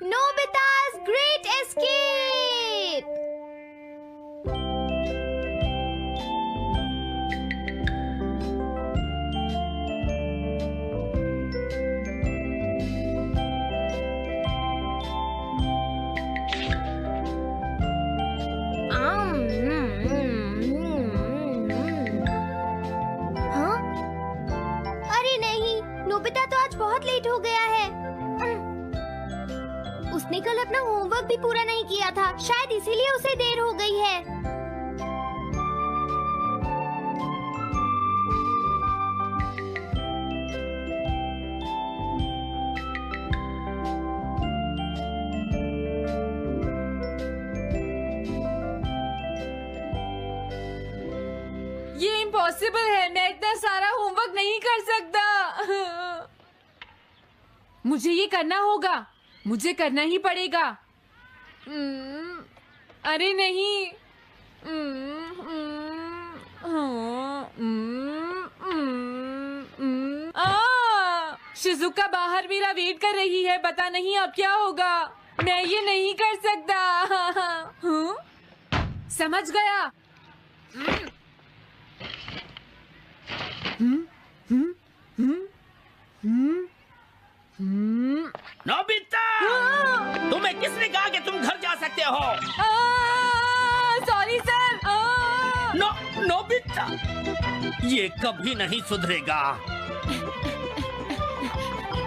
Nobita's Great Escape! हाँ? अरे नहीं, नोबिता तो आज बहुत लेट हो गया है। उसने कल अपना होमवर्क भी पूरा नहीं किया था, शायद इसीलिए उसे देर हो गई है। ये इम्पॉसिबल है, मैं इतना सारा होमवर्क नहीं कर सकता। मुझे ये करना होगा, मुझे करना ही पड़ेगा। अरे नहीं। शिजुका बाहर मेरा वेट कर रही है, पता नहीं अब क्या होगा। मैं ये नहीं कर सकता। समझ गया। नोबिता, तुम्हें किसने कहा कि तुम घर जा सकते हो? Sorry sir. नोबिता, ये कभी नहीं सुधरेगा।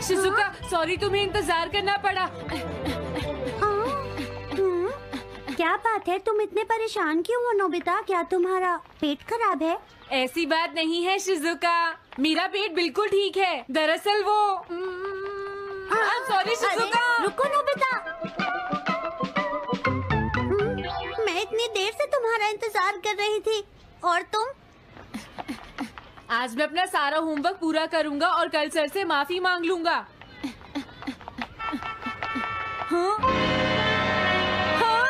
शिजुका, सॉरी तुम्हें इंतजार करना पड़ा। क्या बात है, तुम इतने परेशान क्यों हो नोबिता? क्या तुम्हारा पेट खराब है? ऐसी बात नहीं है शिजुका, मेरा पेट बिल्कुल ठीक है। दरअसल वो सॉरी शिजुका। रुको नोबिता, मैं इतनी देर से तुम्हारा इंतजार कर रही थी और तुम? आज मैं अपना सारा होमवर्क पूरा करूंगा और कल सर से माफी मांग लूंगा। हाँ? हाँ?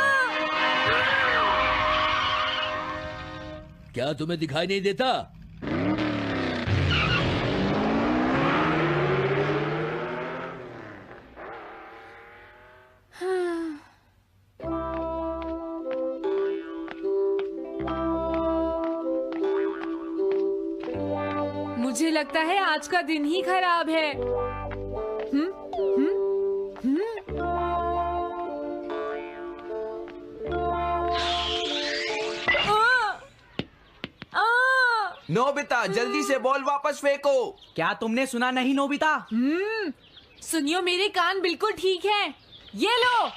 क्या तुम्हें दिखाई नहीं देता? मुझे लगता है आज का दिन ही खराब है। नोबिता, जल्दी से बॉल वापस फेंको। क्या तुमने सुना नहीं नोबिता? सुनियो, मेरे कान बिल्कुल ठीक हैं। ये लो।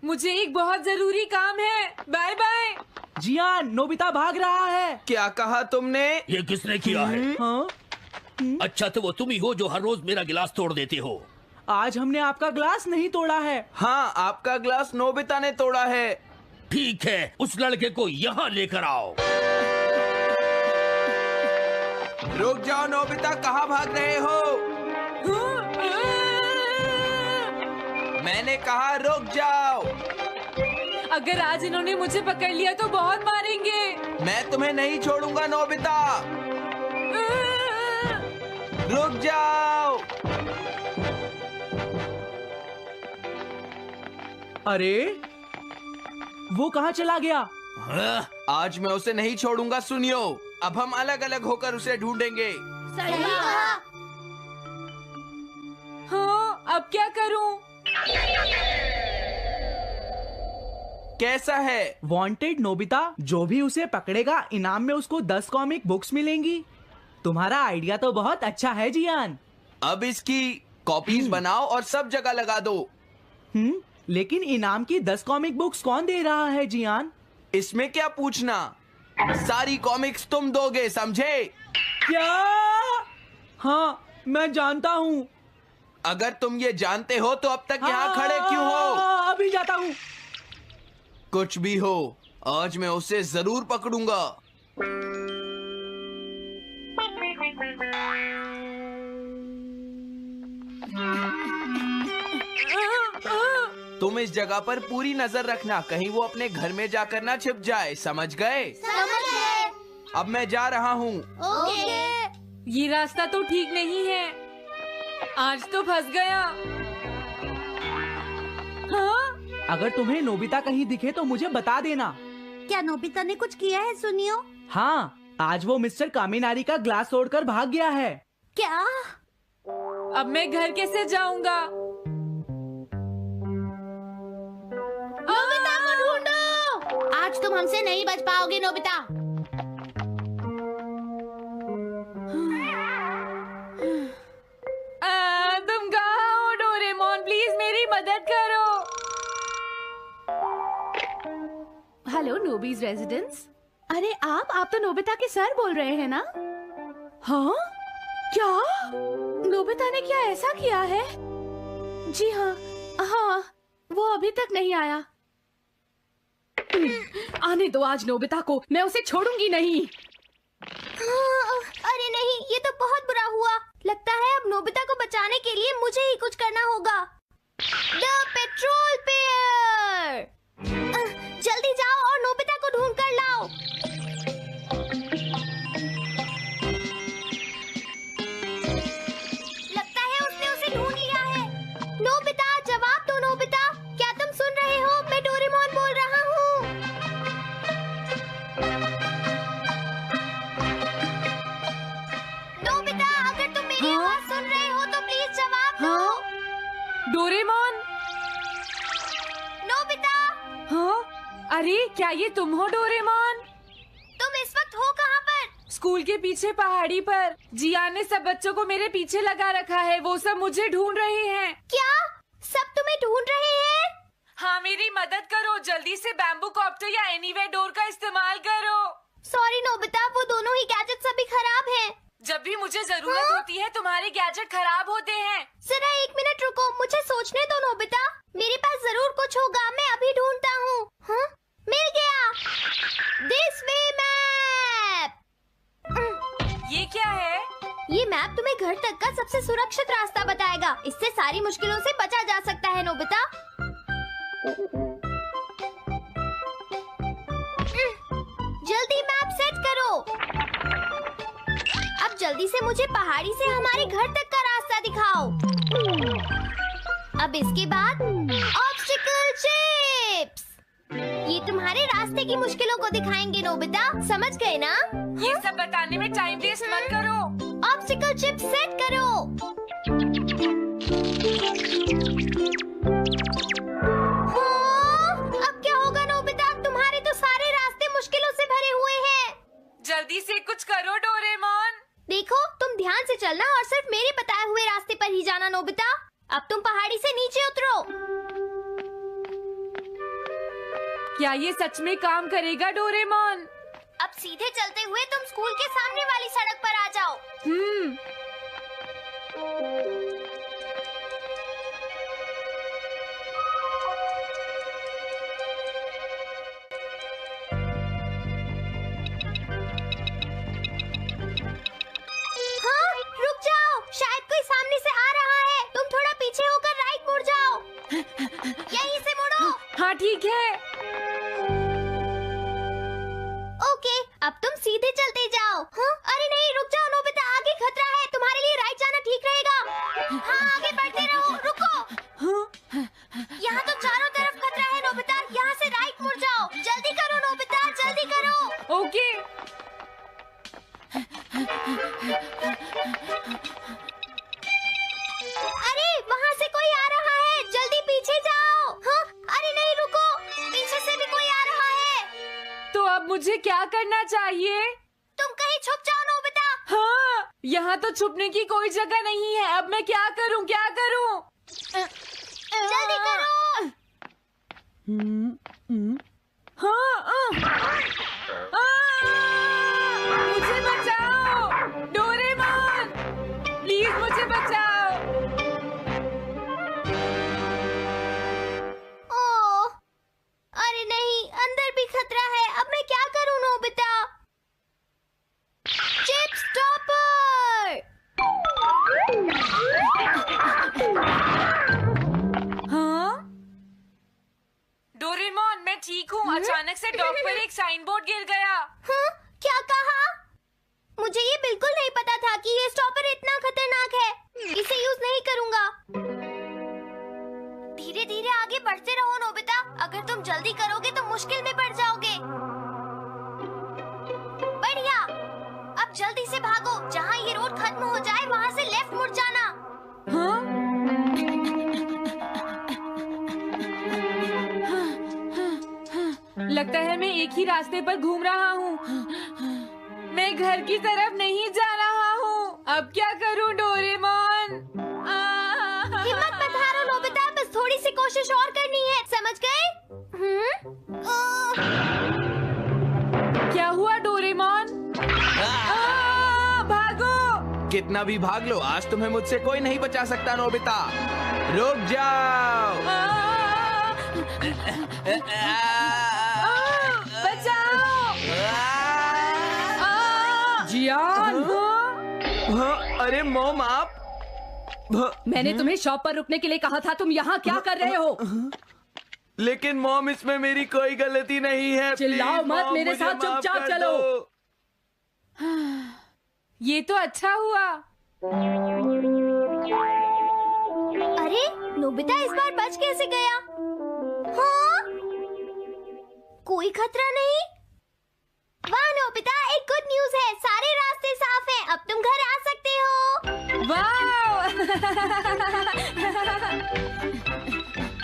मुझे एक बहुत जरूरी काम है। Bye bye. जियान, नोबिता भाग रहा है। क्या कहा तुमने? ये किसने किया है? हाँ? अच्छा, तो वो तुम ही हो जो हर रोज मेरा गिलास तोड़ देते हो। आज हमने आपका ग्लास नहीं तोड़ा है। हाँ, आपका ग्लास नोबिता ने तोड़ा है। ठीक है, उस लड़के को यहाँ लेकर आओ। रुक जाओ नोबिता, कहाँ भाग रहे हो? मैंने कहा रुक जाओ। अगर आज इन्होंने मुझे पकड़ लिया तो बहुत मारेंगे। मैं तुम्हें नहीं छोड़ूंगा नोबिता, रुक जाओ। अरे वो कहाँ चला गया? आज मैं उसे नहीं छोड़ूंगा। सुनियो, अब हम अलग अलग होकर उसे ढूंढेंगे। सही कहा। हाँ, अब क्या करूं? कैसा है? वांटेड नोबिता, जो भी उसे पकड़ेगा इनाम में उसको 10 कॉमिक बुक्स मिलेंगी। तुम्हारा आइडिया तो बहुत अच्छा है जियान। अब इसकी कॉपीज बनाओ और सब जगह लगा दो। लेकिन इनाम की 10 कॉमिक बुक्स कौन दे रहा है जियान? इसमें क्या पूछना, सारी कॉमिक्स तुम दोगे, समझे? क्या? हाँ, मैं जानता हूँ। अगर तुम ये जानते हो तो अब तक यहाँ खड़े क्यों हो? अभी जाता हूँ। कुछ भी हो, आज मैं उसे जरूर पकड़ूंगा। तुम इस जगह पर पूरी नजर रखना, कहीं वो अपने घर में जाकर ना छिप जाए, समझ गए? समझ गए। अब मैं जा रहा हूँ। ओके। ये रास्ता तो ठीक नहीं है। आज तो फंस गया। हाँ? अगर तुम्हें नोबिता कहीं दिखे तो मुझे बता देना। क्या नोबिता ने कुछ किया है सुनियो? हाँ, आज वो मिस्टर कामिनारी का ग्लास तोड़कर भाग गया है। क्या? अब मैं घर कैसे जाऊंगा? नोबिता को ढूंढो। आज तुम हमसे नहीं बच पाओगे नोबिता। तुम कहाँ हो डोरेमोन? प्लीज मेरी मदद करो। Hello Nobby's residence. अरे आप तो नोबिता के सर बोल रहे हैं ना? हाँ? क्या? नोबिता ने क्या ऐसा किया है? जी हाँ, हाँ, वो अभी तक नहीं आया। आने दो आज नोबिता को, मैं उसे छोड़ूंगी नहीं। अरे नहीं, ये तो बहुत बुरा हुआ। लगता है अब नोबिता को बचाने के लिए मुझे ही कुछ करना होगा। द पेट्रोल पेयर, जल्दी जाओ और नोबिता को ढूंढ कर लाओ। लगता है उसने उसे ढूंढ लिया है। नोबिता, जवाब दो नोबिता। क्या तुम सुन रहे हो? मैं डोरेमोन बोल रहा हूँ। नोबिता, अगर तुम मेरी आवाज सुन रहे हो तो प्लीज जवाब दो। डोरेमोन? नोबिता, हाँ? अरे क्या ये तुम हो डोरेमोन? तुम इस वक्त हो कहाँ पर? स्कूल के पीछे पहाड़ी पर। जियान ने सब बच्चों को मेरे पीछे लगा रखा है। वो सब मुझे ढूंढ रहे हैं। क्या सब तुम्हें ढूंढ रहे हैं? हाँ, मेरी मदद करो। जल्दी से बैम्बू कॉप्टर या एनीवेयर डोर का इस्तेमाल करो। सॉरी नोबिता, वो दोनों ही गैजेट्स अभी खराब हैं। जब भी मुझे जरूरत होती है तुम्हारे गैजेट खराब होते हैं। जरा 1 मिनट रुको, मुझे सोचने दो नोबिता। मेरे पास जरूर कुछ होगा, मैं अभी ढूंढता हूँ। हाँ? मिल गया। This way map. ये क्या है? ये मैप तुम्हें घर तक का सबसे सुरक्षित रास्ता बताएगा। इससे सारी मुश्किलों से बचा जा सकता है नोबिता। जल्दी मैप सेट करो। अब जल्दी से मुझे पहाड़ी से हमारे घर तक का रास्ता दिखाओ। अब इसके बाद ऑब्स्टिकल चिप्स। ये तुम्हारे रास्ते की मुश्किलों को दिखाएंगे नोबिता, समझ गए ना? ये सब बताने में टाइम वेस्ट मत करो। ऑब्स्टिकल चिप्स सेट करो। हाँ, अब क्या होगा नोबिता? तुम्हारे तो सारे रास्ते मुश्किलों से भरे हुए हैं। जल्दी से कुछ करो डोरेमोन। देखो, तुम ध्यान से चलना और सिर्फ मेरे बताए हुए रास्ते पर ही जाना नोबिता। अब तुम पहाड़ी से नीचे उतरो। क्या ये सच में काम करेगा डोरेमोन? अब सीधे चलते हुए तुम स्कूल के सामने वाली सड़क पर आ जाओ। हाँ, रुक जाओ, शायद कोई सामने से आ रहा है। तुम थोड़ा पीछे होकर राइट मुड़ जाओ। यहीं से मुड़ो। हाँ ठीक है। ओके, अब तुम सीधे चलते जाओ। हाँ? अरे नहीं, रुक जाओ नोबिता, आगे खतरा है। तुम्हारे लिए राइट जाना ठीक रहेगा। हाँ, आगे बढ़ते रहो। रुको, यहाँ तो चारों तरफ खतरा है नोबिता। यहाँ से राइट मुड़ जाओ। जल्दी करो नोबिता, जल्दी करो। ओके। अरे वहाँ से कोई आ रहा है, जल्दी पीछे जाओ। हाँ? अरे नहीं, रुको, पीछे से भी कोई आ रहा है। तो अब मुझे क्या करना चाहिए? तुम कहीं छुप जाओ नोबिता। हाँ, यहाँ तो छुपने की कोई जगह नहीं है। अब मैं क्या करूँ, क्या करूँ? जल्दी करो। हाँ, मुझे बचाओ डोरेमोन, प्लीज मुझे बचाओ। ओह, अरे नहीं, अंदर भी खतरा है। अब मैं क्या करूं नोबिता? Chip stopper. हाँ? डोरेमोन, मैं ठीक हूँ। अचानक से डॉग पर एक साइन बोर्ड ये स्टॉपर इतना खतरनाक है, इसे यूज नहीं करूँगा। धीरे धीरे आगे बढ़ते रहो नोबिता, अगर तुम जल्दी करोगे तो मुश्किल में पड़ जाओगे। बढ़िया, अब जल्दी से भागो, जहाँ ये रोड खत्म हो जाए वहाँ से लेफ्ट मुड़ जाना। हाँ? लगता है मैं एक ही रास्ते पर घूम रहा हूँ। मैं घर की तरफ नहीं जा रहा हूँ। अब क्या करूँ डोरेमोन? हिम्मत मत हारो नोबिता, बस थोड़ी सी कोशिश और करनी है, समझ गए? क्या हुआ डोरेमोन? भागो! कितना भी भाग लो, आज तुम्हें मुझसे कोई नहीं बचा सकता नोबिता। रुक जाओ। बचाओ! जियान! हाँ, अरे मॉम आप। मैंने तुम्हें शॉप पर रुकने के लिए कहा था, तुम यहाँ क्या कर रहे हो? लेकिन मॉम इसमें मेरी कोई गलती नहीं है। चिल्लाओ प्लीज, मत, मॉम, मेरे मुझे साथ माफ चुपचाप कर चलो। दो। ये तो अच्छा हुआ। अरे नोबिता इस बार बच कैसे गया? हाँ? कोई खतरा नहीं? वाह नोबिता, एक गुड न्यूज है, सारे रास्ते साफ हैं, अब तुम घर आ सकते हो। वाह!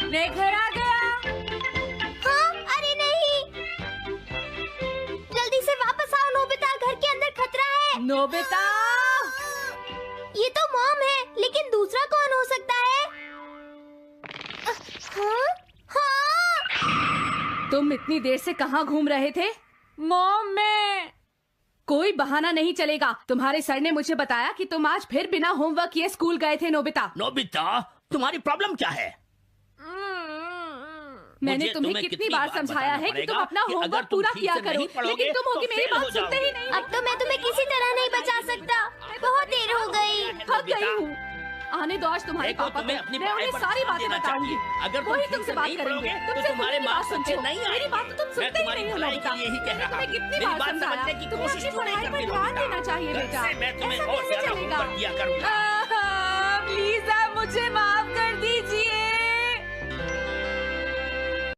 मैं घर आ गया। हाँ? अरे नहीं, जल्दी से वापस आओ नोबिता, घर के अंदर खतरा है। नोबिता! ये तो मॉम है, लेकिन दूसरा कौन हो सकता है? हाँ? हाँ? तुम इतनी देर से कहाँ घूम रहे थे? मॉम मैं कोई बहाना नहीं चलेगा। तुम्हारे सर ने मुझे बताया कि तुम आज फिर बिना होमवर्क किए स्कूल गए थे नोबिता। नोबिता, तुम्हारी प्रॉब्लम क्या है? मैंने मुझे तुम्हें कितनी बार समझाया है कि तुम अपना होमवर्क पूरा किया करो, लेकिन तुम होगी मेरी बात सुनते ही नहीं। अब तो मैं तुम्हें किसी तरह नहीं बचा सकता, बहुत देर हो गई। थक गई हूँ। आने दो आज तुम्हारे देखो, पापा तुम्हें को, अपनी मैं उन्हें पढ़ाई पर सारी ध्यान बातें देना बताऊंगी। चाहिए। अगर तुम वही ठीक तुमसे से बात नहीं करेंगे, पढ़ोगे, तो तुमसे तुम्हारे खुद की मार्क्स बात अच्छे सुनते हो। नहीं मेरी आएंगे। बात तो तुम मैं सुनते ही तुम्हारी नहीं हो भलाई नोबिता। के लिए ही कह मैंने रहा तुम्हें हूँ। कितनी मेरी बार बात समझाया, समझने की तुम्हें कोशिश अपनी क्यों नहीं पढ़ाई पर करती ध्यान नोबिता? देना चाहिए कल बेटा। से मैं तुम्हें ऐसा और कैसे ज्यादा चलेगा? होमवर्क दिया करूंगा। प्लीज आप मुझे माफ